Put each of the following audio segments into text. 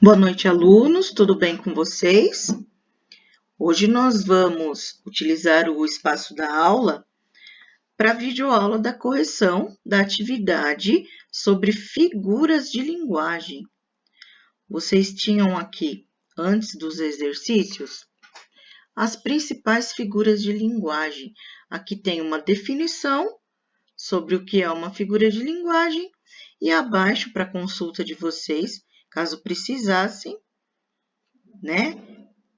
Boa noite, alunos, tudo bem com vocês? Hoje nós vamos utilizar o espaço da aula para a videoaula da correção da atividade sobre figuras de linguagem. Vocês tinham aqui, antes dos exercícios, as principais figuras de linguagem. Aqui tem uma definição sobre o que é uma figura de linguagem e abaixo, para consulta de vocês, caso precisassem, né?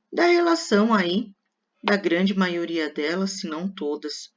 Da relação aí da grande maioria delas, se não todas.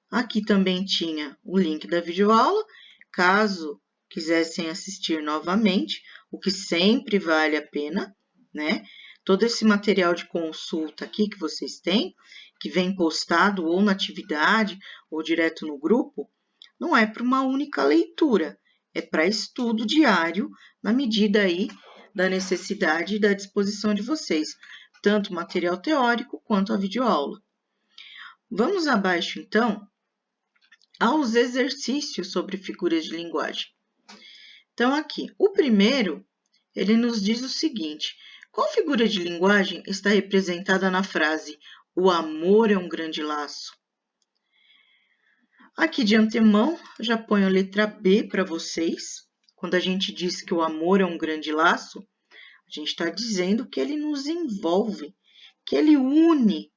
Aqui também tinha o link da videoaula, caso quisessem assistir novamente, o que sempre vale a pena, né? Todo esse material de consulta aqui que vocês têm, que vem postado ou na atividade ou direto no grupo, não é para uma única leitura, é para estudo diário, na medida aí da necessidade e da disposição de vocês, tanto material teórico quanto a videoaula. Vamos abaixo, então, aos exercícios sobre figuras de linguagem. Então, aqui, o primeiro, ele nos diz o seguinte: qual figura de linguagem está representada na frase "o amor é um grande laço"? Aqui de antemão, já ponho a letra B para vocês. Quando a gente diz que o amor é um grande laço, a gente está dizendo que ele nos envolve, que ele une,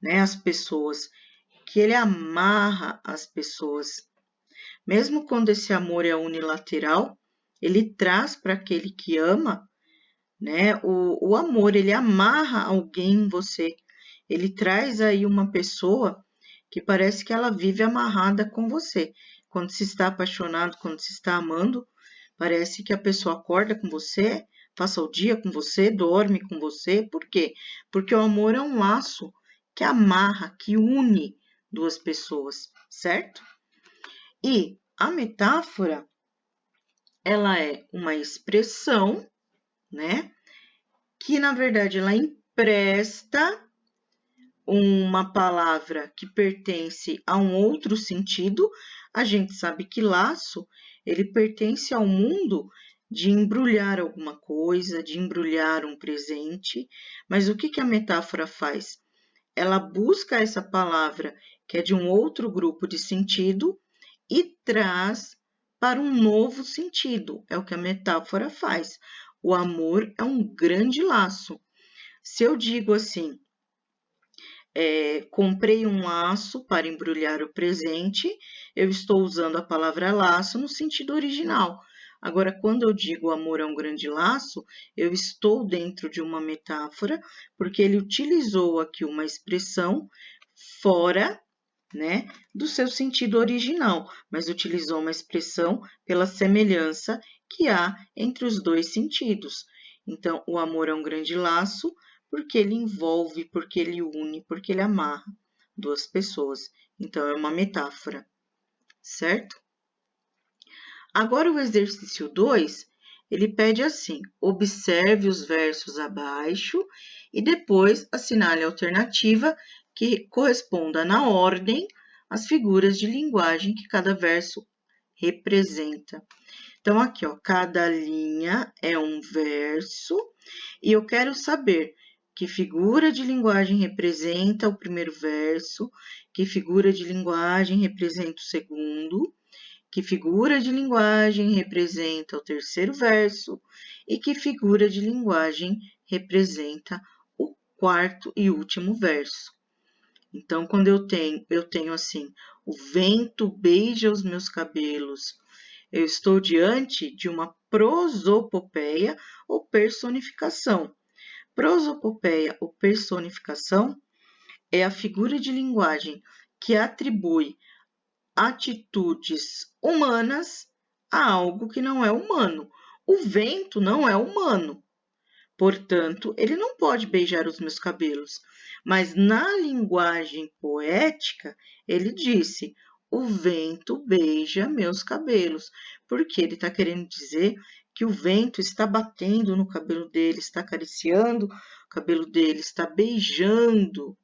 né, as pessoas, que ele amarra as pessoas. Mesmo quando esse amor é unilateral, ele traz para aquele que ama, né, o amor, ele amarra alguém em você. Ele traz aí uma pessoa que parece que ela vive amarrada com você. Quando se está apaixonado, quando se está amando, parece que a pessoa acorda com você, passa o dia com você, dorme com você. Por quê? Porque o amor é um laço que amarra, que une duas pessoas, certo? E a metáfora, ela é uma expressão, né? Que, na verdade, ela empresta uma palavra que pertence a um outro sentido. A gente sabe que laço, ele pertence ao mundo de embrulhar alguma coisa, de embrulhar um presente. Mas o que a metáfora faz? Ela busca essa palavra que é de um outro grupo de sentido e traz para um novo sentido. É o que a metáfora faz. O amor é um grande laço. Se eu digo assim, comprei um laço para embrulhar o presente, eu estou usando a palavra laço no sentido original. Agora, quando eu digo amor é um grande laço, eu estou dentro de uma metáfora, porque ele utilizou aqui uma expressão fora, né, do seu sentido original, mas utilizou uma expressão pela semelhança que há entre os dois sentidos. Então, o amor é um grande laço, porque ele envolve, porque ele une, porque ele amarra duas pessoas. Então, é uma metáfora, certo? Agora, o exercício 2, ele pede assim: observe os versos abaixo e depois assinale a alternativa que corresponda na ordem às figuras de linguagem que cada verso representa. Então, aqui, ó, cada linha é um verso e eu quero saber que figura de linguagem representa o primeiro verso, que figura de linguagem representa o segundo, que figura de linguagem representa o terceiro verso e que figura de linguagem representa o quarto e último verso. Então, quando eu tenho assim, o vento beija os meus cabelos, eu estou diante de uma prosopopeia ou personificação. Prosopopeia ou personificação é a figura de linguagem que atribui atitudes humanas a algo que não é humano. O vento não é humano, portanto, ele não pode beijar os meus cabelos. Mas na linguagem poética, ele disse: o vento beija meus cabelos, porque ele está querendo dizer que o vento está batendo no cabelo dele, está acariciando o cabelo dele, está beijando,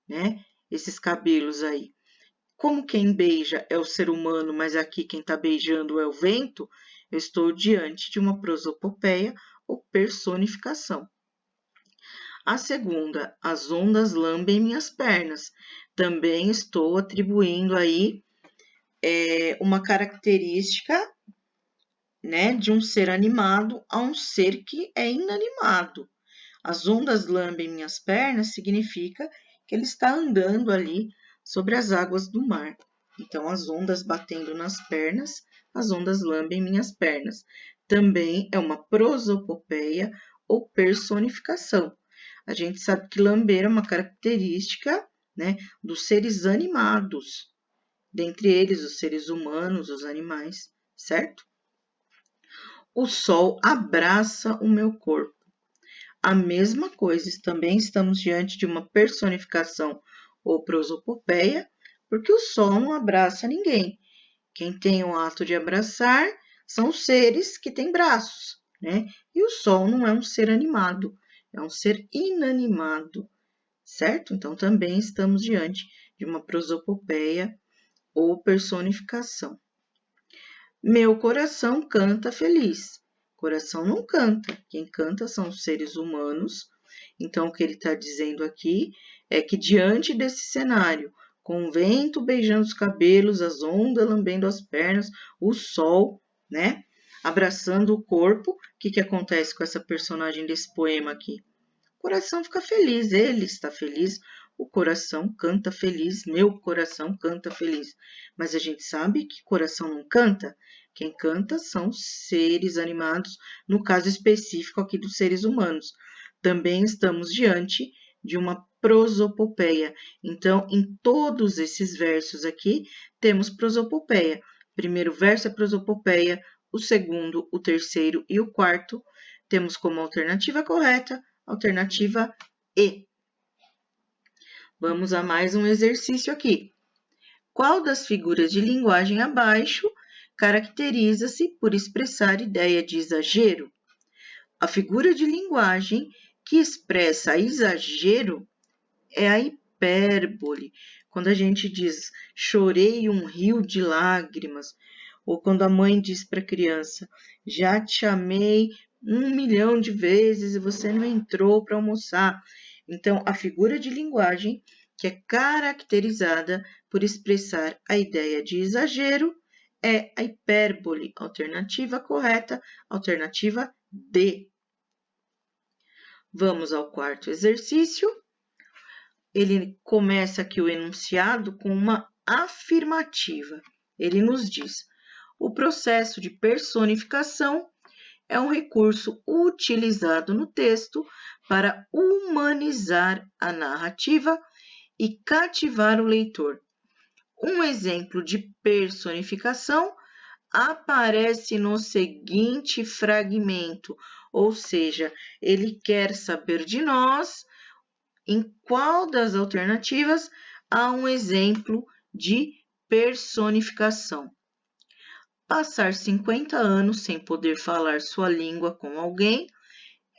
né, esses cabelos aí. Como quem beija é o ser humano, mas aqui quem está beijando é o vento, eu estou diante de uma prosopopeia ou personificação. A segunda, as ondas lambem minhas pernas. Também estou atribuindo aí uma característica, né, de um ser animado a um ser que é inanimado. As ondas lambem minhas pernas significa que ele está andando ali sobre as águas do mar. Então, as ondas batendo nas pernas, as ondas lambem minhas pernas. Também é uma prosopopeia ou personificação. A gente sabe que lamber é uma característica, né, dos seres animados, dentre eles os seres humanos, os animais, certo? O sol abraça o meu corpo. A mesma coisa, também estamos diante de uma personificação ou prosopopeia, porque o sol não abraça ninguém. Quem tem o ato de abraçar são os seres que têm braços, né? E o sol não é um ser animado, é um ser inanimado, certo? Então, também estamos diante de uma prosopopeia ou personificação. Meu coração canta feliz. Coração não canta. Quem canta são os seres humanos. Então, o que ele está dizendo aqui é que diante desse cenário, com o vento beijando os cabelos, as ondas lambendo as pernas, o sol, né, abraçando o corpo, o que acontece com essa personagem desse poema aqui? O coração fica feliz, ele está feliz, o coração canta feliz, meu coração canta feliz. Mas a gente sabe que coração não canta? Quem canta são seres animados, no caso específico aqui dos seres humanos. Também estamos diante de uma prosopopeia. Então, em todos esses versos aqui, temos prosopopeia. O primeiro verso é prosopopeia, o segundo, o terceiro e o quarto temos como alternativa correta alternativa E. Vamos a mais um exercício aqui. Qual das figuras de linguagem abaixo caracteriza-se por expressar ideia de exagero? A figura de linguagem que expressa exagero é a hipérbole. Quando a gente diz chorei um rio de lágrimas, ou quando a mãe diz para a criança, já te chamei 1 milhão de vezes e você não entrou para almoçar. Então, a figura de linguagem que é caracterizada por expressar a ideia de exagero é a hipérbole. Alternativa correta, alternativa D. Vamos ao quarto exercício. Ele começa aqui o enunciado com uma afirmativa. Ele nos diz: o processo de personificação é um recurso utilizado no texto para humanizar a narrativa e cativar o leitor. Um exemplo de personificação aparece no seguinte fragmento, ou seja, ele quer saber de nós em qual das alternativas há um exemplo de personificação. Passar 50 anos sem poder falar sua língua com alguém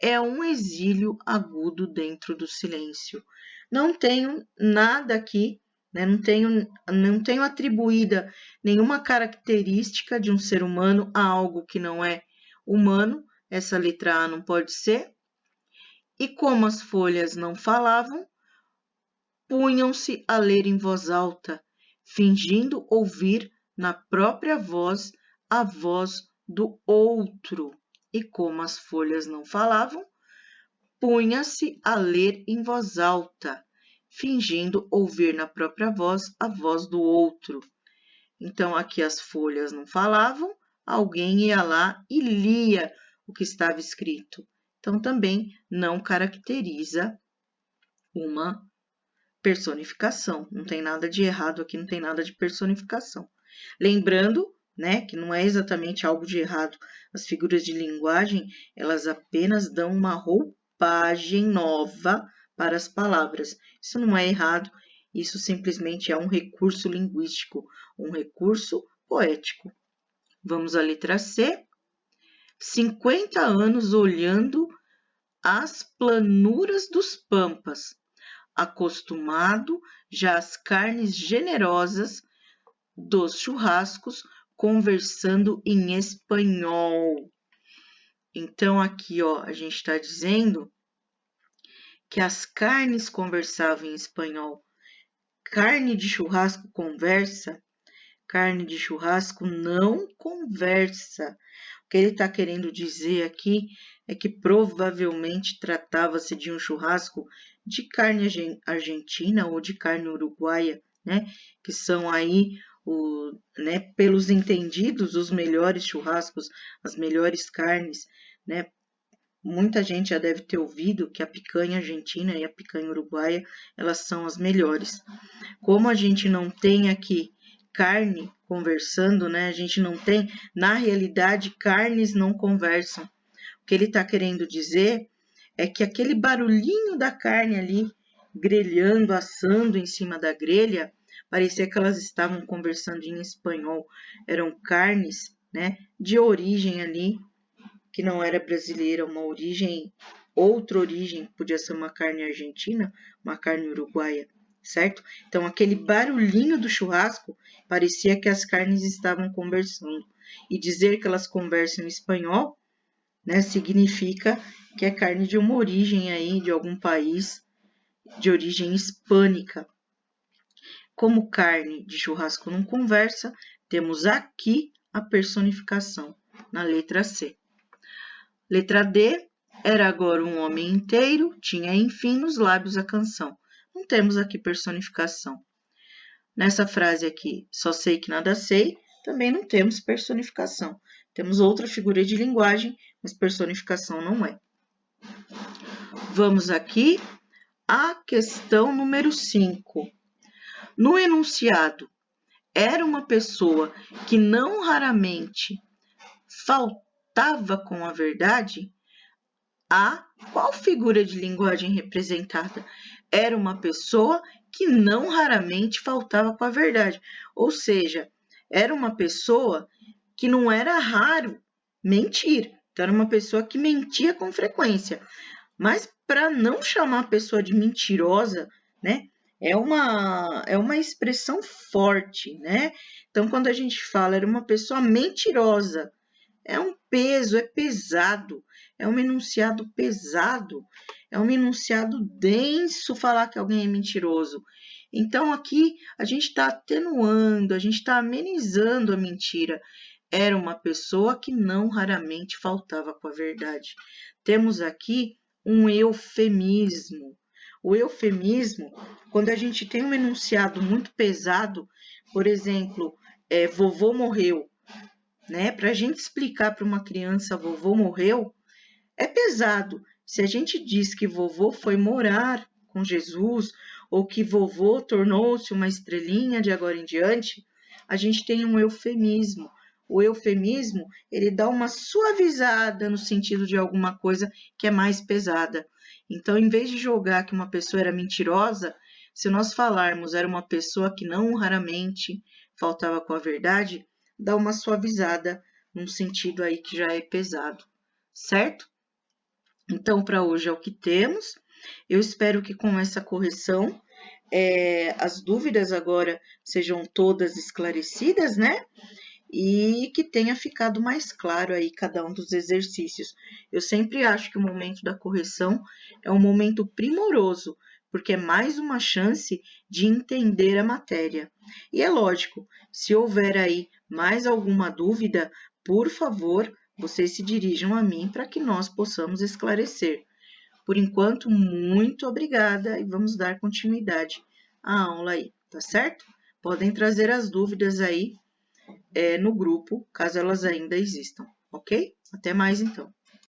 é um exílio agudo dentro do silêncio. Não tenho nada aqui, né? não tenho atribuída nenhuma característica de um ser humano a algo que não é humano. Essa letra A não pode ser. E como as folhas não falavam, punham-se a ler em voz alta, fingindo ouvir na própria voz a voz do outro. E como as folhas não falavam, punha-se a ler em voz alta, fingindo ouvir na própria voz a voz do outro. Então, aqui as folhas não falavam, alguém ia lá e lia o que estava escrito. Então, também não caracteriza uma personificação. Não tem nada de errado aqui, não tem nada de personificação. Lembrando, né, que não é exatamente algo de errado. As figuras de linguagem, elas apenas dão uma roupagem nova para as palavras. Isso não é errado, isso simplesmente é um recurso linguístico, um recurso poético. Vamos à letra C. 50 anos olhando as planuras dos pampas, acostumado já às carnes generosas dos churrascos, conversando em espanhol. Então, aqui, ó, a gente está dizendo que as carnes conversavam em espanhol. Carne de churrasco conversa? Carne de churrasco não conversa. O que ele está querendo dizer aqui é que provavelmente tratava-se de um churrasco de carne argentina ou de carne uruguaia, né? Que são aí, né, pelos entendidos, os melhores churrascos, as melhores carnes, né? Muita gente já deve ter ouvido que a picanha argentina e a picanha uruguaia, elas são as melhores. Como a gente não tem aqui carne conversando, né? A gente não tem, na realidade, carnes não conversam. O que ele está querendo dizer é que aquele barulhinho da carne ali, grelhando, assando em cima da grelha, parecia que elas estavam conversando em espanhol. Eram carnes, né, de origem ali, que não era brasileira, uma origem, outra origem, podia ser uma carne argentina, uma carne uruguaia, certo? Então, aquele barulhinho do churrasco parecia que as carnes estavam conversando. E dizer que elas conversam em espanhol, né, significa que é carne de uma origem aí, de algum país de origem hispânica. Como carne de churrasco não conversa, temos aqui a personificação, na letra C. Letra D, era agora um homem inteiro, tinha enfim nos lábios a canção. Não temos aqui personificação. Nessa frase aqui, só sei que nada sei, também não temos personificação. Temos outra figura de linguagem, mas personificação não é. Vamos aqui à questão número 5. No enunciado, era uma pessoa que não raramente faltava com a verdade? Qual figura de linguagem representada? Era uma pessoa que não raramente faltava com a verdade. Ou seja, era uma pessoa que não era raro mentir. Então, era uma pessoa que mentia com frequência. Mas para não chamar a pessoa de mentirosa, né? É uma expressão forte, né? Então, quando a gente fala era uma pessoa mentirosa, é um peso, é pesado, é um enunciado pesado, é um enunciado denso falar que alguém é mentiroso. Então, aqui a gente está atenuando, a gente está amenizando a mentira. Era uma pessoa que não raramente faltava com a verdade. Temos aqui um eufemismo. O eufemismo, quando a gente tem um enunciado muito pesado, por exemplo, vovô morreu, né? Para a gente explicar para uma criança vovô morreu, é pesado. Se a gente diz que vovô foi morar com Jesus, ou que vovô tornou-se uma estrelinha de agora em diante, a gente tem um eufemismo. O eufemismo, ele dá uma suavizada no sentido de alguma coisa que é mais pesada. Então, em vez de jogar que uma pessoa era mentirosa, se nós falarmos era uma pessoa que não raramente faltava com a verdade, dá uma suavizada num sentido aí que já é pesado, certo? Então, para hoje é o que temos. Eu espero que com essa correção as dúvidas agora sejam todas esclarecidas, né? E que tenha ficado mais claro aí cada um dos exercícios. Eu sempre acho que o momento da correção é um momento primoroso, porque é mais uma chance de entender a matéria. E é lógico, se houver aí mais alguma dúvida, por favor, vocês se dirijam a mim para que nós possamos esclarecer. Por enquanto, muito obrigada e vamos dar continuidade à aula aí, tá certo? Podem trazer as dúvidas aí no grupo, caso elas ainda existam, ok? Até mais então.